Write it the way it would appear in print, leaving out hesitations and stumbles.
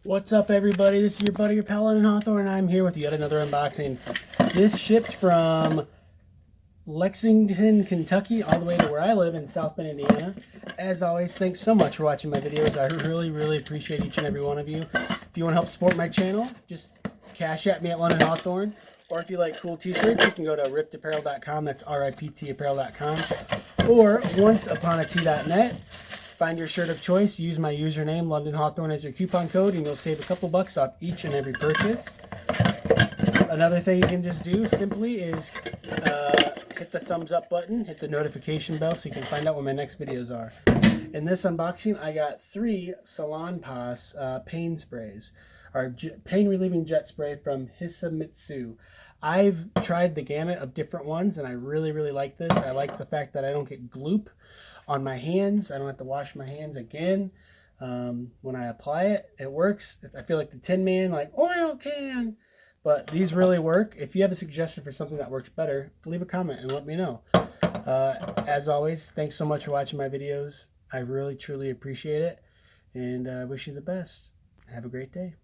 What's up, everybody? This is your buddy, your pal, London Hawthorne, and I'm here with yet another unboxing. This shipped from Lexington, Kentucky, all the way to where I live in South Bend, Indiana. As always, thanks so much for watching my videos. I really appreciate each and every one of you. If you want to help support my channel, just cash at me at London Hawthorne. Or if you like cool t-shirts, you can go to riptapparel.com. That's riptapparel.com. Or onceuponat.net. Find your shirt of choice, use my username, London Hawthorne, as your coupon code, and you'll save a couple bucks off each and every purchase. Another thing you can just do simply is hit the thumbs up button, hit the notification bell so you can find out when my next videos are. In this unboxing, I got 3 Salonpas pain sprays, or pain relieving jet spray from Hisamitsu. I've tried the gamut of different ones, and I really like this. I like the fact that I don't get gloop on my hands. I don't have to wash my hands again. When I apply it, it works. I feel like the Tin Man, like oil can. But these really work. If you have a suggestion for something that works better, leave a comment and let me know. As always, thanks so much for watching my videos. I truly appreciate it. And I wish you the best. Have a great day.